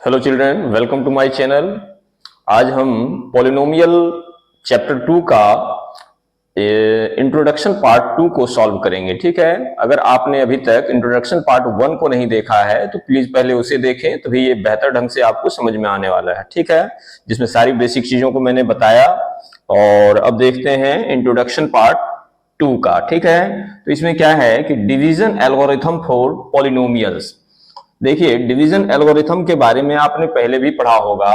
Hello children, welcome to my channel. आज हम polynomial chapter 2 का इंट्रोडक्शन पार्ट 2 को सॉल्व करेंगे। ठीक है, अगर आपने अभी तक इंट्रोडक्शन पार्ट 1 को नहीं देखा है तो प्लीज पहले उसे देखें, तभी ये बेहतर ढंग से आपको समझ में आने वाला है। ठीक है, जिसमें सारी बेसिक चीजों को मैंने बताया। और अब देखते हैं इंट्रोडक्शन पार्ट 2 का। ठीक है, तो इसमें क्या है कि डिवीजन एल्गोरिथम फॉर पॉलिनोमियल्स। देखिए, डिवीजन एल्गोरिथम के बारे में आपने पहले भी पढ़ा होगा।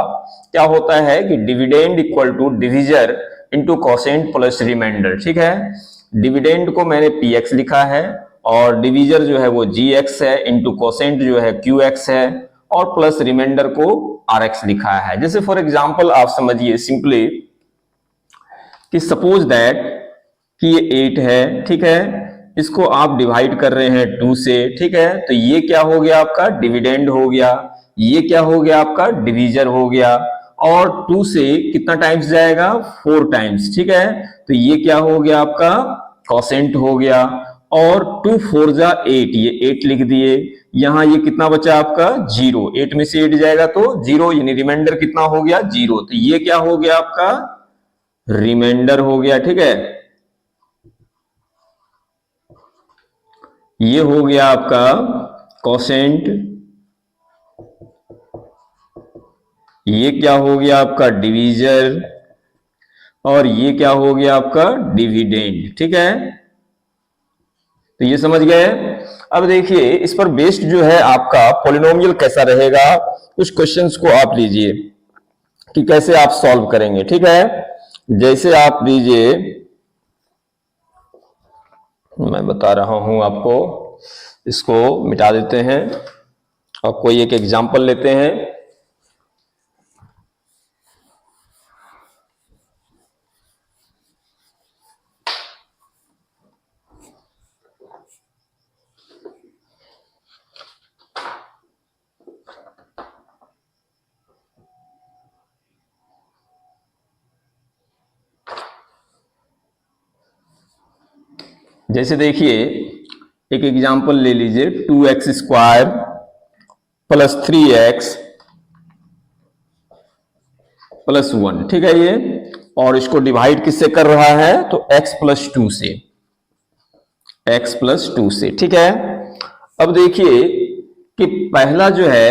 क्या होता है कि dividend equal to divisor into quotient plus remainder. ठीक है, डिविडेंड को मैंने px लिखा है और डिविजर जो है वो gx है, इंटू कोसेंट जो है qx है, और प्लस रिमाइंडर को rx लिखा है। जैसे फॉर एग्जांपल आप समझिए सिंपली कि सपोज दैट कि ये 8 है। ठीक है, इसको आप डिवाइड कर रहे हैं 2 से। ठीक है, तो ये क्या हो गया आपका डिविडेंड हो गया, ये क्या हो गया आपका डिवीजर हो गया। और 2 से कितना टाइम्स जाएगा 4 टाइम्स। ठीक है, तो ये क्या हो गया आपका कोसेंट हो गया। और 2 4 जा 8, ये 8 लिख दिए। यहां ये कितना बचा आपका 0, 8 में से 8 जाएगा तो 0, यानी रिमाइंडर कितना हो गया 0। तो ये क्या हो गया आपका रिमाइंडर हो गया। ठीक है, ये हो गया आपका कोसेंट, ये क्या हो गया आपका डिवीजर, और ये क्या हो गया आपका डिविडेंड। ठीक है, तो ये समझ गए। अब देखिए, इस पर बेस्ड जो है आपका पॉलिनोमियल कैसा रहेगा, कुछ क्वेश्चंस को आप लीजिए कि कैसे आप सॉल्व करेंगे। ठीक है, जैसे आप लीजिए, मैं बता रहा हूं आपको, इसको मिटा देते हैं और कोई एक एग्जांपल लेते हैं। जैसे देखिए, एक एग्जांपल ले लीजिए, 2x square plus 3x plus 1। ठीक है, ये और इसको डिवाइड किससे कर रहा है तो x प्लस 2 से, x प्लस 2 से। ठीक है, अब देखिए कि पहला जो है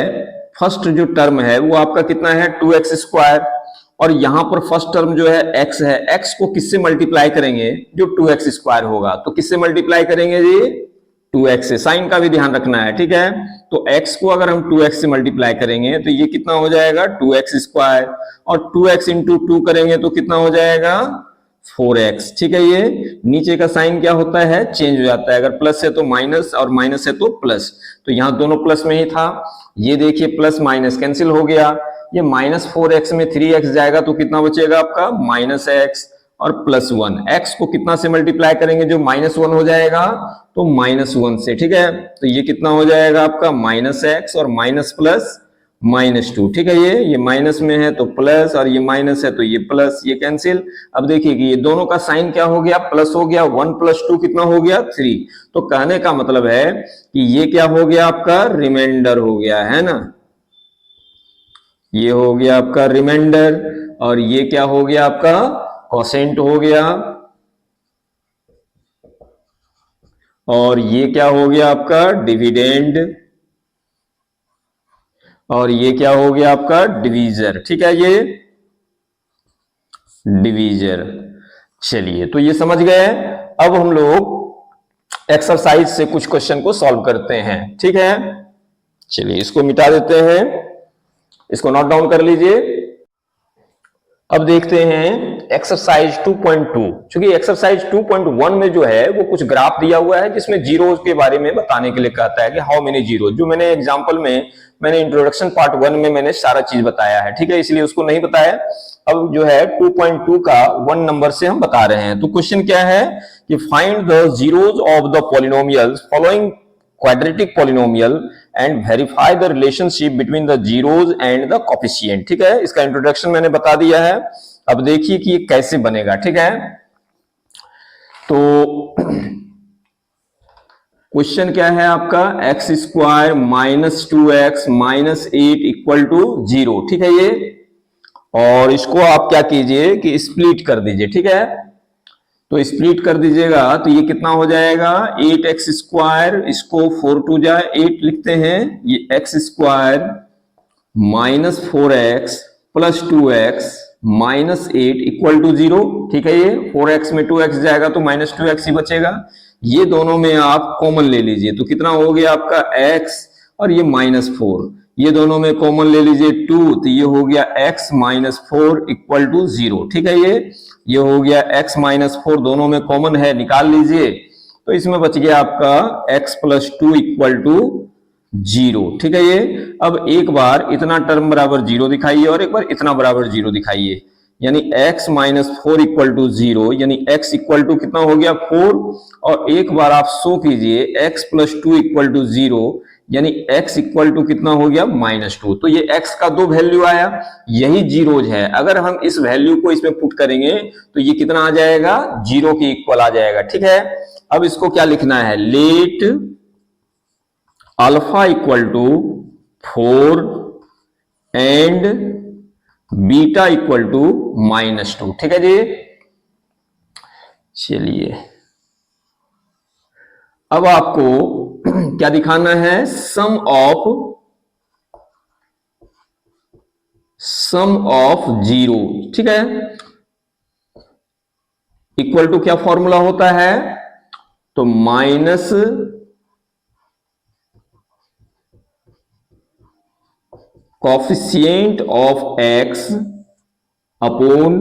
फर्स्ट जो टर्म है वो आपका कितना है 2x स्क्वायर, और यहां पर फर्स्ट टर्म जो है x है, x को किससे मल्टीप्लाई करेंगे जो 2x स्क्वायर होगा, तो किससे मल्टीप्लाई करेंगे जी 2x से। साइन का भी ध्यान रखना है। ठीक है, तो x को अगर हम 2x से मल्टीप्लाई करेंगे तो ये कितना हो जाएगा 2x स्क्वायर, और 2x इंटू 2 करेंगे तो कितना हो जाएगा 4x। ठीक है, ये नीचे का साइन क्या होता है चेंज हो जाता है, अगर प्लस है तो माइनस और माइनस है तो प्लस, तो यहां दोनों प्लस में ही था। ये देखिए प्लस माइनस कैंसिल हो गया, ये माइनस 4x में 3x जाएगा तो कितना बचेगा आपका माइनस x, और प्लस 1, x को कितना से मल्टीप्लाई करेंगे जो माइनस 1 हो जाएगा तो माइनस 1 से। ठीक है, तो ये कितना हो जाएगा आपका माइनस x और माइनस प्लस माइनस 2। ठीक है, ये माइनस में है तो प्लस, और ये माइनस है तो ये प्लस, ये कैंसिल। अब देखिए कि ये दोनों का साइन क्या हो गया प्लस हो गया, 1 प्लस 2 कितना हो गया 3। तो कहने का मतलब है कि ये क्या हो गया आपका रिमाइंडर हो गया है ना, ये हो गया आपका रिमाइंडर, और ये क्या हो गया आपका कोसेंट हो गया, और ये क्या हो गया आपका डिविडेंड, और ये क्या हो गया आपका डिवीजर। ठीक है, ये डिवीजर। चलिए, तो ये समझ गए। अब हम लोग एक्सरसाइज से कुछ क्वेश्चन को सॉल्व करते हैं। ठीक है, चलिए इसको मिटा देते हैं, इसको नोट डाउन कर लीजिए। अब देखते हैं एक्सरसाइज 2.2। चूंकि एक्सरसाइज 2.1 में जो है वो कुछ ग्राफ दिया हुआ है जिसमें जीरोस के बारे में बताने के लिए कहता है कि हाउ मेनी जीरो, जो मैंने एग्जांपल में मैंने इंट्रोडक्शन पार्ट 1 में मैंने सारा चीज बताया है। ठीक है, इसलिए उसको नहीं बताया। अब जो है 2.2 का 1 नंबर से हम बता रहे हैं। तो क्वेश्चन क्या है कि find the zeros of the polynomials following quadratic polynomial and verify the relationship between the zeros and the coefficient। ठीक है, इसका इंट्रोडक्शन मैंने बता दिया है। अब देखिए कि ये कैसे बनेगा। ठीक है, तो क्वेश्चन क्या है आपका, X square minus 2x minus 8 equal to 0, ठीक है ये। और इसको आप क्या कीजिए कि स्प्लिट कर दीजिए, ठीक है। तो स्प्लिट कर दीजिएगा तो ये कितना हो जाएगा, 8x स्क्वायर, इसको 4 टू जा 8 लिखते हैं, ये X square minus 4x plus 2x minus 8 equal to 0, ठीक है। ये 4x में 2x जाएगा तो माइनस 2x ही बचेगा। ये दोनों में आप कॉमन ले लीजिए तो कितना हो गया आपका x, और ये माइनस 4, ये दोनों में कॉमन ले लीजिए 2, तो ये हो गया x माइनस 4 इक्वल टू 0, ठीक है। ये हो गया x माइनस 4, दोनों में कॉमन है, निकाल लीजिए। तो इसमें बच गया आपका x प्लस 2 इक्वल टू 0, ठीक है। ये अब एक बार इतना टर्म बराबर 0 दिखाइए और एक बार इतना बराबर 0 दिखाइए, यानी x माइनस 4 इक्वल टू 0, यानी x इक्वल टू कितना हो गया 4, और एक बार आप शो कीजिए x प्लस 2 इक्वल टू 0, यानी x इक्वल टू कितना हो गया माइनस 2। तो ये x का 2 वैल्यू आया, यही जीरोज है। अगर हम इस वैल्यू को इसमें पुट करेंगे तो ये कितना आ जाएगा, 0 के इक्वल आ जाएगा, ठीक है। अब इसको क्या लिखना है, let alpha equal to 4 and beta equal to minus 2, ठीक है जी। चलिए अब आपको क्या दिखाना है, सम ऑफ 0, ठीक है। इक्वल टू क्या फॉर्मूला होता है, तो minus coefficient of x upon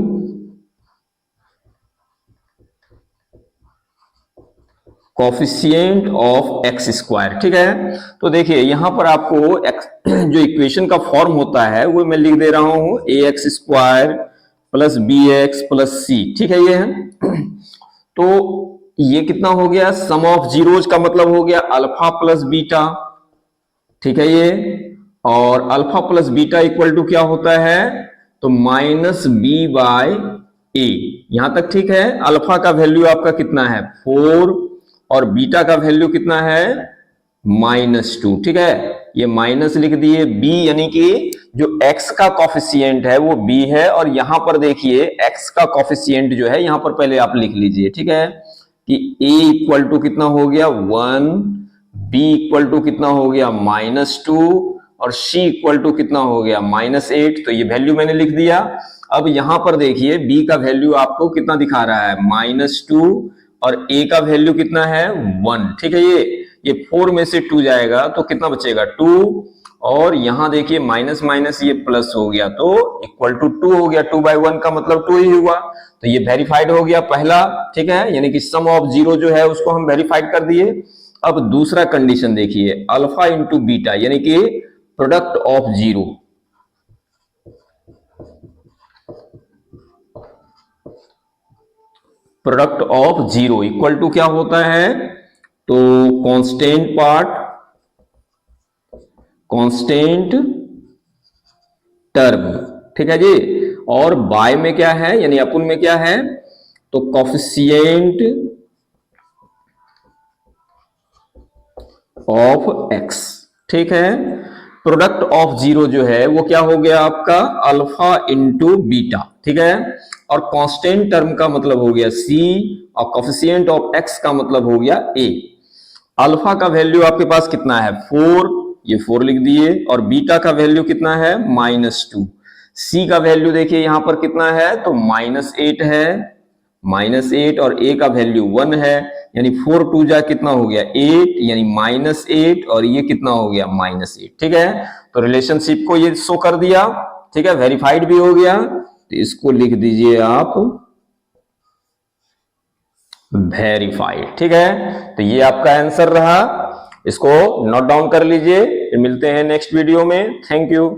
coefficient of x square, ठीक है। तो देखिए यहां पर आपको जो इक्वेशन का फॉर्म होता है वो मैं लिख दे रहा हूं, ax square plus bx plus c, ठीक है। ये है तो ये कितना हो गया, सम ऑफ जीरोज का मतलब हो गया अल्फा प्लस बीटा, ठीक है। ये और alpha plus beta equal to क्या होता है, तो माइनस बी बाय ए, यहां तक ठीक है। अल्फा का वैल्यू आपका कितना है 4 और बीटा का वैल्यू कितना है माइनस 2, ठीक है। ये माइनस लिख दिए, b यानी कि जो x का कॉफिशिएंट है वो b है, और यहां पर देखिए x का कॉफिशिएंट जो है यहां पर पहले आप लिख लीजिए, ठीक है, कि a इक्वल टू कितना हो गया 1, b इक्वल टू कितना हो गया माइनस 2, और c इक्वल टू कितना हो गया माइनस 8। तो ये वैल्यू मैंने लिख दिया। अब यहां पर देखिए b का वैल्यू आपको कितना दिखा रहा है माइनस 2, और a का वैल्यू कितना है 1, ठीक है। ये 4 में से 2 जाएगा तो कितना बचेगा 2, और यहां देखिए माइनस माइनस ये प्लस हो गया तो इक्वल टू 2 हो गया, 2 बाई 1 का मतलब 2 ही हुआ। तो ये वेरीफाइड हो गया पहला, ठीक है, यानी कि सम ऑफ 0 जो है उसको हम वेरीफाइड कर दिए। अब दूसरा कंडीशन देखिए, अल्फा इंटू बीटा यानी कि product of 0, product of 0 equal to क्या होता है, तो कांस्टेंट पार्ट कांस्टेंट टर्म, ठीक है जी। और बाय में क्या है, यानी अपुन में क्या है, तो कोफिशिएंट ऑफ x, ठीक है। प्रोडक्ट ऑफ 0 जो है वो क्या हो गया आपका अल्फा इंटू बीटा, ठीक है। और कांस्टेंट टर्म का मतलब हो गया c, और कोफिशिएंट ऑफ x का मतलब हो गया a। अल्फा का वैल्यू आपके पास कितना है 4, ये 4 लिख दिए, और बीटा का वैल्यू कितना है -2। c का वैल्यू देखिए यहां पर कितना है, तो -8 है, -8, और a का वैल्यू 1 है, यानी 4 2 जा कितना हो गया 8, यानी -8, और ये कितना हो गया -8, ठीक है। तो रिलेशनशिप को ये शो कर दिया, ठीक है, वेरीफाइड भी हो गया। तो इसको लिख दीजिए आप वेरीफाइड, ठीक है। तो ये आपका आंसर रहा, इसको नोट डाउन कर लीजिए। मिलते हैं नेक्स्ट वीडियो में, थैंक यू।